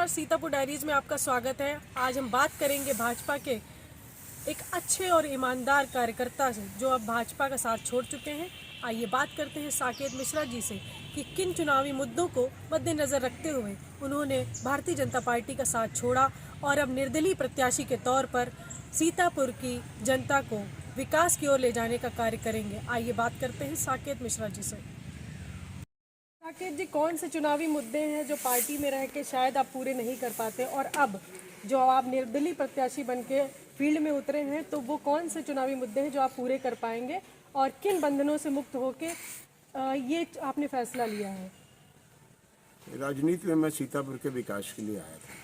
नमस्कार, सीतापुर डायरीज में आपका स्वागत है। आज हम बात करेंगे भाजपा के एक अच्छे और ईमानदार कार्यकर्ता से जो अब भाजपा का साथ छोड़ चुके हैं। आइए बात करते हैं साकेत मिश्रा जी से कि किन चुनावी मुद्दों को मद्देनज़र रखते हुए उन्होंने भारतीय जनता पार्टी का साथ छोड़ा और अब निर्दलीय प्रत्याशी के तौर पर सीतापुर की जनता को विकास की ओर ले जाने का कार्य करेंगे। आइए बात करते हैं साकेत मिश्रा जी से। साकेत जी, कौन से चुनावी मुद्दे हैं जो पार्टी में रह के शायद आप पूरे नहीं कर पाते और अब जो आप निर्दलीय प्रत्याशी बन के फील्ड में उतरे हैं तो वो कौन से चुनावी मुद्दे हैं जो आप पूरे कर पाएंगे और किन बंधनों से मुक्त होके ये आपने फैसला लिया है? राजनीति में मैं सीतापुर के विकास के लिए आया था।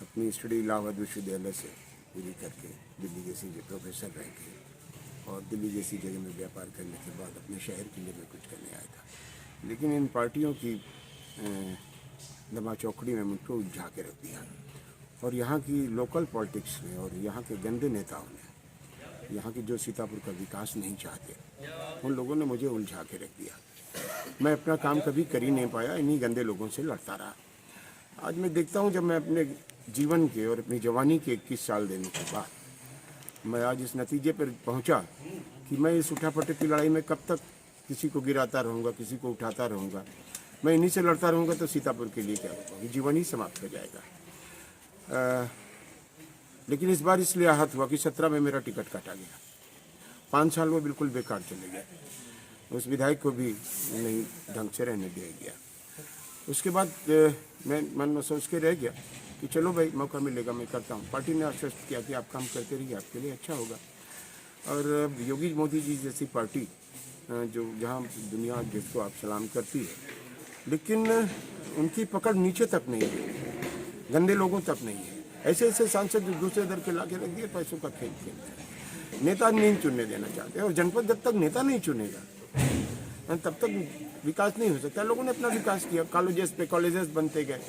अपनी स्टडी इलाहाबाद विश्वविद्यालय से पूरी करके दिल्ली जैसी प्रोफेसर रह के और दिल्ली जैसी जगह में व्यापार करने के बाद अपने शहर के लिए मैं कुछ करने आया था। लेकिन इन पार्टियों की दमा चौकड़ी में मुझको उलझा के रख दिया और यहाँ की लोकल पॉलिटिक्स ने और यहाँ के गंदे नेताओं ने, यहाँ की जो सीतापुर का विकास नहीं चाहते, उन लोगों ने मुझे उलझा के रख दिया। मैं अपना काम कभी कर ही नहीं पाया, इन्हीं गंदे लोगों से लड़ता रहा। आज मैं देखता हूँ, जब मैं अपने जीवन के और अपनी जवानी के 21 साल देने के बाद मैं आज इस नतीजे पर पहुँचा कि मैं इस उठापटक की लड़ाई में कब तक किसी को गिराता रहूँगा, किसी को उठाता रहूँगा। मैं इन्हीं से लड़ता रहूँगा तो सीतापुर के लिए क्या होगा, जीवन ही समाप्त हो जाएगा। लेकिन इस बार इसलिए आहत हुआ कि 17 में मेरा टिकट काटा गया। 5 साल वो बिल्कुल बेकार चले गए। उस विधायक को भी नहीं ढंग से रहने दिया गया। उसके बाद मैं मन में सोच के रह गया कि चलो भाई, मौका मिलेगा मैं करता हूँ। पार्टी ने आश्वस्त किया कि आप काम करते रहिए, आपके लिए अच्छा होगा। और योगी मोदी जी जैसी पार्टी जो जहाँ दुनिया जिसको आप सलाम करती है, लेकिन उनकी पकड़ नीचे तक नहीं है, गंदे लोगों तक नहीं है। ऐसे ऐसे सांसद जो दूसरे दर के लाके रख दिए, पैसों का खेल खेलते हैं। नेता नहीं चुनने देना चाहते और जनपद जब तक नेता नहीं चुनेगा तब तक विकास नहीं हो सकता। लोगों ने अपना विकास किया, कॉलेजेस पे कॉलेजेस बनते गए,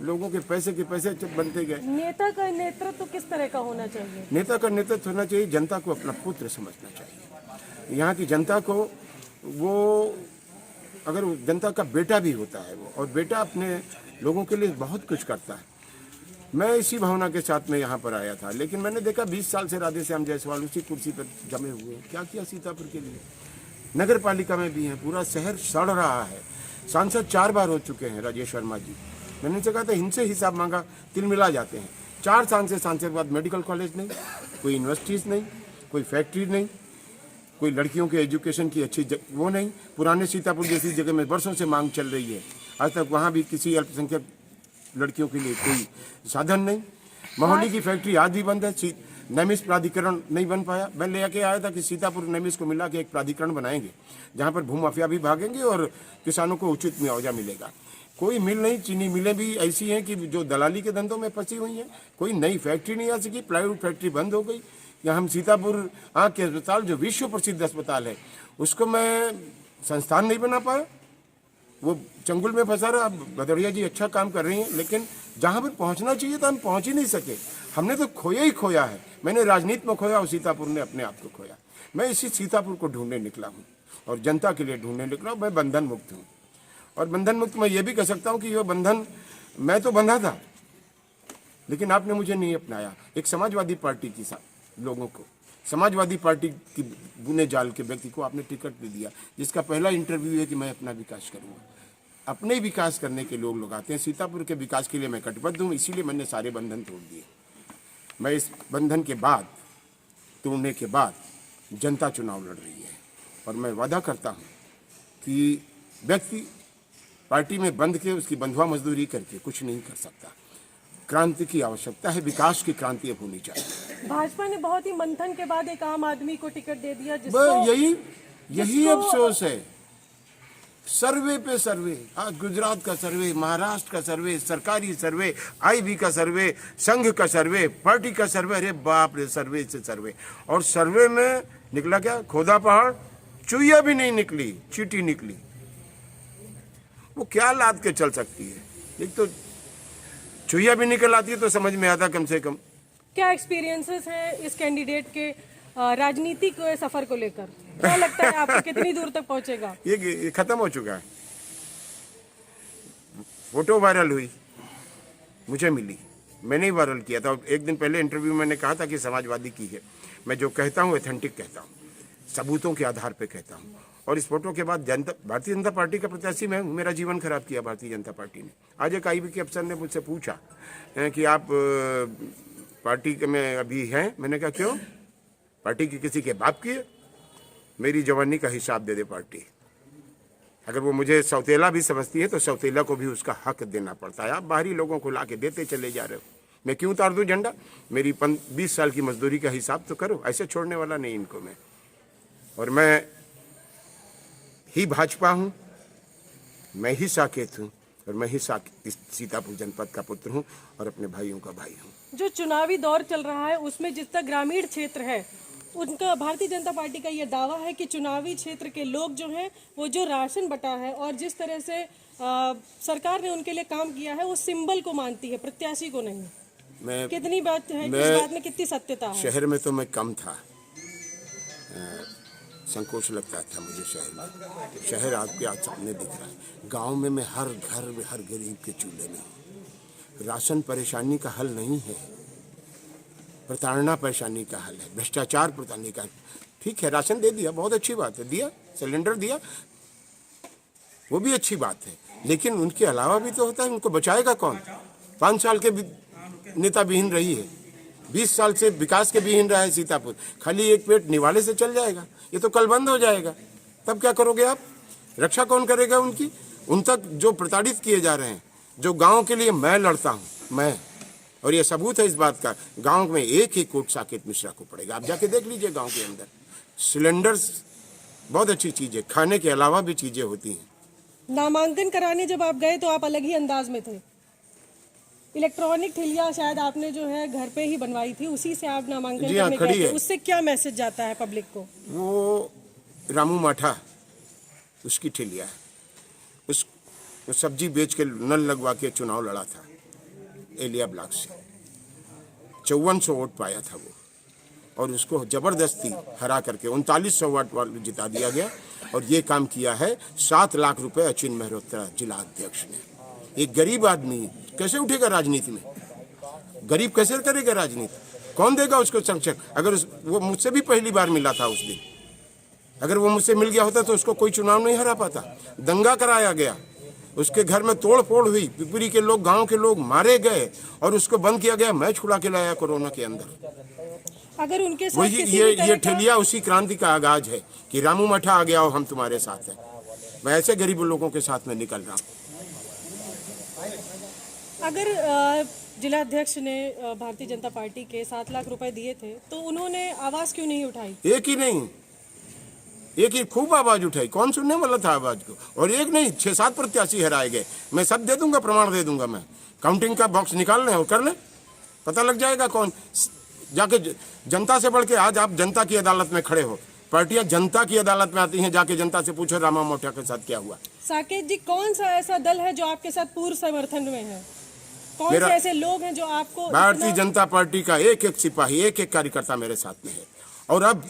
लोगों के पैसे बनते गए। नेता का नेतृत्व किस तरह का होना चाहिए? नेता का नेतृत्व होना चाहिए, जनता को अपना पुत्र समझना चाहिए। यहाँ की जनता को वो, अगर जनता का बेटा भी होता है वो, और बेटा अपने लोगों के लिए बहुत कुछ करता है। मैं इसी भावना के साथ में यहाँ पर आया था, लेकिन मैंने देखा 20 साल से राधे श्याम जायसवाल उसी कुर्सी पर जमे हुए हैं। क्या किया सीतापुर के लिए? नगर पालिका में भी हैं, पूरा शहर सड़ रहा है। सांसद 4 बार हो चुके हैं राजेश वर्मा जी। मैंने उनसे कहा था, इनसे हिसाब मांगा, तिल मिला जाते हैं। 4 सांसद के बाद मेडिकल कॉलेज नहीं, कोई यूनिवर्सिटीज़ नहीं, कोई फैक्ट्री नहीं, कोई लड़कियों के एजुकेशन की अच्छी वो नहीं। पुराने सीतापुर जैसी जगह में वर्षों से मांग चल रही है, आज तक वहाँ भी किसी अल्पसंख्यक लड़कियों के लिए कोई साधन नहीं। मोहाली की फैक्ट्री आज भी बंद है। नैमिष प्राधिकरण नहीं बन पाया। मैं लेके आया था कि सीतापुर नैमिष को मिला के एक प्राधिकरण बनाएंगे जहाँ पर भूमाफिया भी भागेंगे और किसानों को उचित मुआवजा मिलेगा। कोई मिल नहीं, चीनी मिलें भी ऐसी हैं कि जो दलाली के धंधों में फंसी हुई हैं। कोई नई फैक्ट्री नहीं आ सकी, प्लाईवुड फैक्ट्री बंद हो गई। या हम सीतापुर आँख के अस्पताल, जो विश्व प्रसिद्ध अस्पताल है, उसको मैं संस्थान नहीं बना पाया, वो चंगुल में फंसा रहा। भदौरिया जी अच्छा काम कर रही हैं, लेकिन जहाँ पर पहुँचना चाहिए था हम पहुँच ही नहीं सके। हमने तो खोया ही खोया है। मैंने राजनीति में खोया और सीतापुर ने अपने आप को खोया। मैं इसी सीतापुर को ढूंढने निकला हूँ और जनता के लिए ढूंढने निकला हूँ। मैं बंधन मुक्त हूँ और बंधन मुक्त मैं ये भी कह सकता हूँ कि ये बंधन, मैं तो बंधा था लेकिन आपने मुझे नहीं अपनाया। एक समाजवादी पार्टी की लोगों को, समाजवादी पार्टी की बुने जाल के व्यक्ति को आपने टिकट दे दिया, जिसका पहला इंटरव्यू है कि मैं अपना विकास करूँगा। अपने विकास करने के लोग आते हैं। सीतापुर के विकास के लिए मैं कटिबद्ध हूँ, इसीलिए मैंने सारे बंधन तोड़ दिए। मैं इस बंधन के बाद, तोड़ने के बाद जनता चुनाव लड़ रही है और मैं वादा करता हूँ कि व्यक्ति पार्टी में बंध के उसकी बंधुआ मजदूरी करके कुछ नहीं कर सकता। क्रांति की आवश्यकता है, विकास की क्रांति अब होनी चाहिए। भाजपा ने बहुत ही मंथन के बाद एक आम आदमी को टिकट दे दिया, जिसको यही अफसोस है। सर्वे पे सर्वे, आज गुजरात का सर्वे, महाराष्ट्र का सर्वे, सरकारी सर्वे, आईबी का सर्वे, संघ का सर्वे, पार्टी का सर्वे, अरे बाप रे, सर्वे से सर्वे। और सर्वे में निकला क्या? खोदा पहाड़, चुईया भी नहीं निकली, चीटी निकली। वो क्या लाद के चल सकती है? एक तो चुईया भी निकल आती है तो समझ में आता कम से कम। क्या एक्सपीरियंसेस हैं इस कैंडिडेट के राजनीतिक सफर को लेकर? क्या लगता है आपको कितनी दूर तक पहुंचेगा? ये खत्म हो चुका है। फोटो वायरल हुई, मुझे मिली, मैंने ही वायरल किया था। एक दिन पहले इंटरव्यू में मैंने कहा था कि समाजवादी की है। मैं जो कहता हूँ ऑथेंटिक कहता हूँ, सबूतों के आधार पे कहता हूँ। और इस फोटो के बाद भारतीय जनता पार्टी का प्रत्याशी मैं हूँ। मेरा जीवन खराब किया भारतीय जनता पार्टी ने। आज एक आईबी के अफसर ने मुझसे पूछा कि आप पार्टी में अभी हैं। मैंने कहा क्यों? पार्टी की किसी के बाप की है? मेरी जवानी का हिसाब दे दे पार्टी। अगर वो मुझे सौतेला भी समझती है तो सौतेला को भी उसका हक देना पड़ता है। आप बाहरी लोगों को ला के देते चले जा रहे हो। मैं क्यों उतार दूं झंडा? मेरी 20 साल की मजदूरी का हिसाब तो करो। ऐसे छोड़ने वाला नहीं इनको मैं। और मैं ही भाजपा हूँ, मैं ही साकेत हूँ, और मैं ही सीतापुर जनपद का पुत्र हूँ और अपने भाइयों का भाई हूँ। जो चुनावी दौर चल रहा है उसमें जितना ग्रामीण क्षेत्र है, उनका भारतीय जनता पार्टी का ये दावा है कि चुनावी क्षेत्र के लोग जो हैं वो जो राशन बटा है और जिस तरह से सरकार ने उनके लिए काम किया है वो सिंबल को मानती है, प्रत्याशी को नहीं। कितनी बात है, इस बात में कितनी सत्यता है? शहर में तो मैं कम था, संकोच लगता था मुझे शहर में। शहर आपके आज सामने दिख रहा है। गांव में मैं हर घर में, हर गरीब के चूल्हे में हूँ। राशन परेशानी का हल नहीं है, प्रताड़ना परेशानी का हल है, भ्रष्टाचार प्रताड़ना का। ठीक है, राशन दे दिया, बहुत अच्छी बात है, दिया, सिलेंडर दिया, वो भी अच्छी बात है, लेकिन उनके अलावा भी तो होता है। उनको बचाएगा कौन? 5 साल के नेता विहीन रही है, 20 साल से विकास के विहीन रहा है सीतापुर। खाली एक पेट निवाले से चल जाएगा, ये तो कल बंद हो जाएगा। तब क्या करोगे आप? रक्षा कौन करेगा उनकी? उन तक जो प्रताड़ित किए जा रहे हैं, जो गांव के लिए मैं लड़ता हूं, मैं, और ये सबूत है इस बात का। गांव में एक ही कोट साकेत मिश्रा को पड़ेगा। आप जाके देख लीजिए गांव के अंदर। सिलेंडर्स बहुत अच्छी चीज है, खाने के अलावा भी चीजें होती हैं। नामांकन कराने जब आप गए तो आप अलग ही अंदाज में थे। इलेक्ट्रॉनिक ठेलिया शायद आपने जो है घर पे ही बनवाई थी, उसी से आप नामांकन करने गए थे। उससे क्या मैसेज जाता है पब्लिक को? वो रामू माठा, उसकी ठेलिया है। उस सब्जी बेच के नल लगवा के चुनाव लड़ा था एलिया ब्लॉक से। 5400 वोट पाया था वो, और उसको जबरदस्ती हरा करके 3900 वोट जिता दिया गया। और ये काम किया है 7 लाख रुपए अचिन मेहरोत्रा जिला अध्यक्ष ने। एक गरीब आदमी कैसे उठेगा राजनीति में? गरीब कैसे करेगा राजनीति? कौन देगा उसको संरक्षण? अगर वो मुझसे भी पहली बार मिला था उस दिन, अगर वो मुझसे मिल गया होता तो उसको कोई चुनाव नहीं हरा पाता। दंगा कराया गया, उसके घर में तोड़ फोड़ हुई, पिपरी के लोग, गांव के लोग मारे गए, और उसको बंद किया गया। मैं छुड़ा के लाया कोरोना के अंदर। अगर उनके साथ वही ये ठेलिया उसी क्रांति का आगाज है कि रामू मठा आ गया और हम तुम्हारे साथ हैं। मैं ऐसे गरीब लोगों के साथ में निकल रहा हूँ। अगर जिलाध्यक्ष ने भारतीय जनता पार्टी के 7 लाख रुपए दिए थे तो उन्होंने आवाज क्यों नहीं उठाई? एक ही नहीं, एक ही खूब आवाज उठाई। कौन सुनने वाला था आवाज को? और एक नहीं, 6-7 प्रत्याशी हराए गए। मैं सब दे दूंगा, प्रमाण दे दूंगा। मैं काउंटिंग का बॉक्स निकाल लें और कर लें, पता लग जाएगा कौन। जाके जनता से बढ़ के आज आप जनता की अदालत में खड़े हो। पार्टियां जनता की अदालत में आती हैं, जाके जनता से पूछो रामा मोठा के साथ क्या हुआ। साकेत जी, कौन सा ऐसा दल है जो आपके साथ पूर्ण समर्थन में है? कौन से ऐसे लोग हैं जो आपको? भारतीय जनता पार्टी का एक एक सिपाही, एक एक कार्यकर्ता मेरे साथ में है। और अब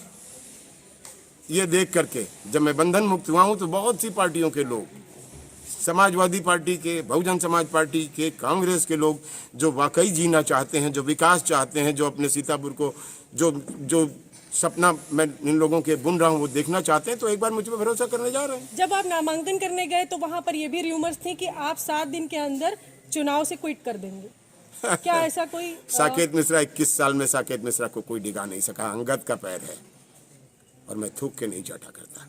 ये देख करके जब मैं बंधन मुक्त हुआ हूं तो बहुत सी पार्टियों के लोग, समाजवादी पार्टी के, बहुजन समाज पार्टी के, कांग्रेस के लोग, जो वाकई जीना चाहते हैं, जो विकास चाहते हैं, जो अपने सीतापुर को जो सपना मैं इन लोगों के बुन रहा हूँ वो देखना चाहते हैं, तो एक बार मुझ पर भरोसा करने जा रहे हैं। जब आप नामांकन करने गए तो वहां पर ये भी रूमर्स थी कि आप 7 दिन के अंदर चुनाव से क्विट कर देंगे। क्या ऐसा कोई? साकेत मिश्रा 21 साल में साकेत मिश्रा को कोई डिगा नहीं सका। अंगद का पैर है और मैं थूक के नहीं चाटा करता।